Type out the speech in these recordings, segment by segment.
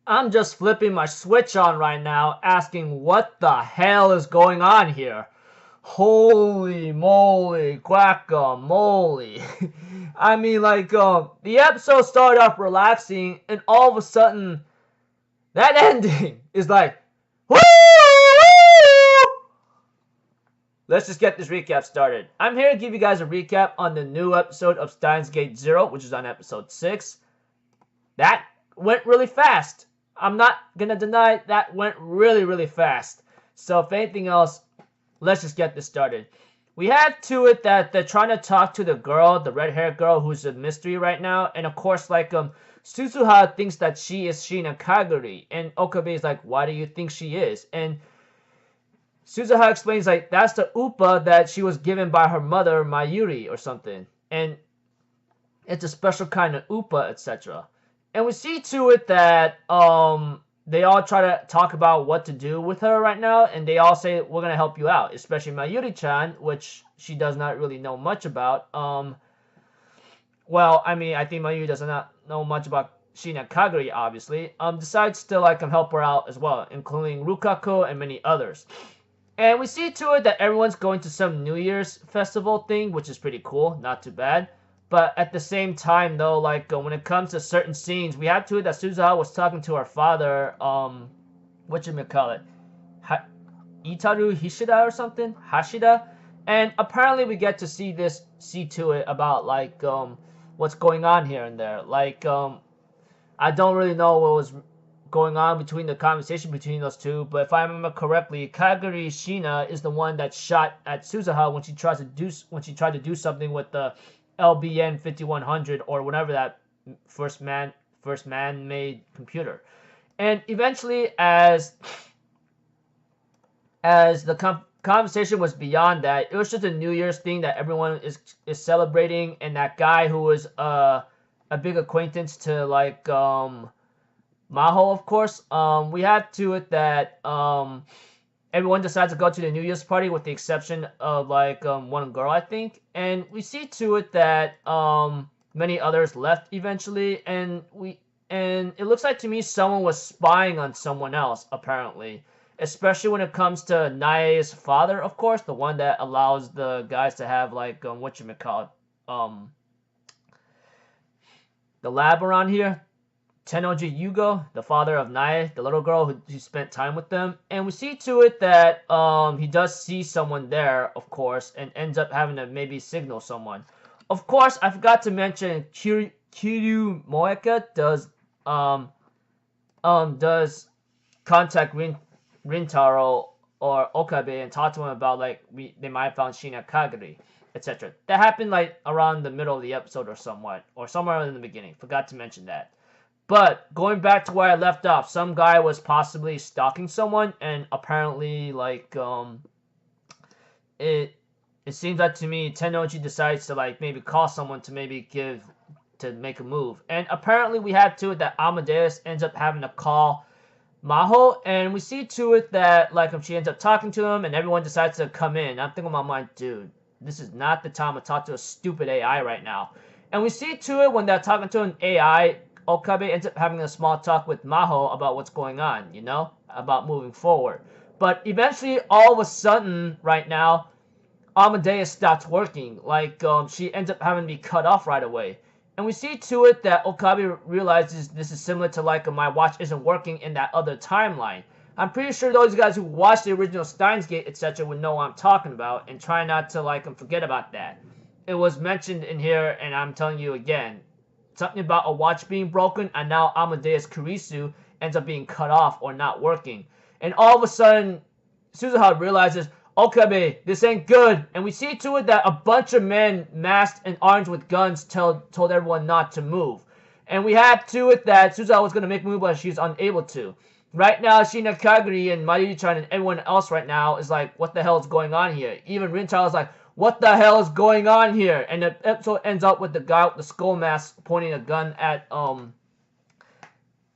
I'm just flipping my switch on right now, asking what the hell is going on here. Holy moly, guacamole. I mean, like, the episode started off relaxing, and all of a sudden, that ending is like, woo! Let's just get this recap started. I'm here to give you guys a recap on the new episode of Steins Gate 0, which is on episode 6. That went really fast. I'm not gonna deny that went really fast. So if anything else, let's just get this started. We have to it that they're trying to talk to the girl, the red-haired girl who's a mystery right now, and of course, like, Suzuha thinks that she is Shina Kaguri, and Okabe is like, why do you think she is? And Suzuha explains, like, that's the upa that she was given by her mother, Mayuri, or something, and it's a special kind of upa, etc. And we see to it that they all try to talk about what to do with her right now, and they all say we're gonna help you out, especially Mayuri-chan, which she does not really know much about. Well, I mean, I think Mayuri does not know much about Shina Kaguri, obviously. Decides to like help her out as well, including Rukaku and many others. And we see to it that everyone's going to some New Year's festival thing, which is pretty cool, not too bad. But at the same time, though, like, when it comes to certain scenes, we have to it that Suzuha was talking to her father, whatchamacallit, Itaru Hishida or something? Hashida? And apparently we get to see to it about, like, what's going on here and there. Like, I don't really know what was going on between the conversation between those two, but if I remember correctly, Kaguri Shina is the one that shot at Suzuha when she tried to do something with the LBN 5100 or whatever that first man-made computer. And eventually, as the conversation was beyond that, it was just a New Year's thing that everyone is celebrating, and that guy who was a big acquaintance to like Maho, of course. We had to it that everyone decides to go to the New Year's party with the exception of like one girl, I think. And we see to it that many others left eventually, and it looks like to me someone was spying on someone else apparently, especially when it comes to Nae's father, of course, the one that allows the guys to have like whatchamacallit, the lab around here. Tenoji Yugo, the father of Nae, the little girl who spent time with them. And we see to it that he does see someone there, of course, and ends up having to maybe signal someone. Of course, I forgot to mention Kiryu Moeka does contact Rintaro or Okabe and talk to him about like they might have found Shina Kaguri, etc. That happened like around the middle of the episode or somewhere in the beginning. Forgot to mention that. But going back to where I left off, some guy was possibly stalking someone, and apparently, like, it seems like to me Tenoji decides to like maybe call someone to make a move, and apparently we had to it that Amadeus ends up having to call Maho, and we see to it that like she ends up talking to him, and everyone decides to come in. I'm thinking in my mind, dude, this is not the time to talk to a stupid AI right now. And we see to it when they're talking to an AI. Okabe ends up having a small talk with Maho about what's going on, about moving forward. But eventually, all of a sudden, right now, Amadeus stops working. Like, she ends up having to be cut off right away. And we see to it that Okabe realizes this is similar to, like, my watch isn't working in that other timeline. I'm pretty sure those guys who watched the original Steins Gate, etc. would know what I'm talking about, and try not to, like, forget about that. It was mentioned in here, and I'm telling you again, something about a watch being broken, and now Amadeus Kurisu ends up being cut off or not working. And all of a sudden, Suzuha realizes, Okabe, this ain't good. And we see to it that a bunch of men masked and armed with guns told everyone not to move. And we had to it that Suzuha was going to make a move, but she's unable to. Right now, Shina Kaguri and Mayuri-chan and everyone else right now is like, what the hell is going on here? Even Rintaro is like, what the hell is going on here? And the episode ends up with the guy with the skull mask pointing a gun at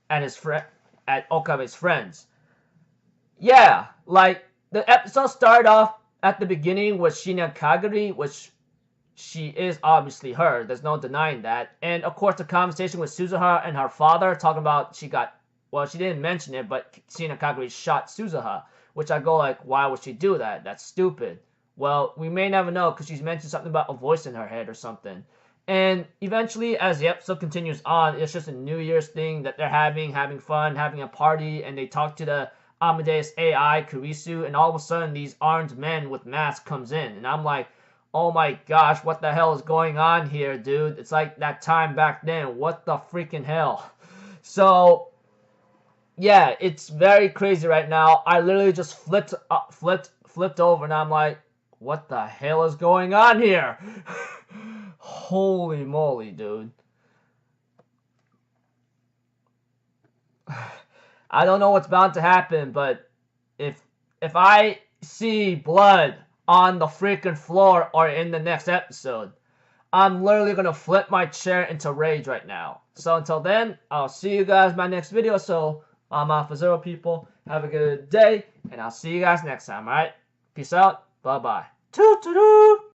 at Okabe's friends. Yeah, like the episode started off at the beginning with Shina Kaguri, which she is obviously her. There's no denying that. And of course, the conversation with Suzuha and her father talking about she got well, she didn't mention it, but Sina Kagura shot Suzuha, which I go like, why would she do that? That's stupid. Well, we may never know because she's mentioned something about a voice in her head or something. And eventually, as the episode continues on, it's just a New Year's thing that they're having fun, having a party, and they talk to the Amadeus AI, Kurisu, and all of a sudden these armed men with masks comes in. And I'm like, oh my gosh, what the hell is going on here, dude? It's like that time back then. What the freaking hell? So, yeah, it's very crazy right now. I literally just flipped over, and I'm like, what the hell is going on here? Holy moly, dude. I don't know what's bound to happen, but if I see blood on the freaking floor or in the next episode, I'm literally gonna flip my chair into rage right now. So until then, I'll see you guys in my next video. So I'm Alpha Zero, people. Have a good day, and I'll see you guys next time, alright? Peace out. Bye-bye. Toot-toot-toot!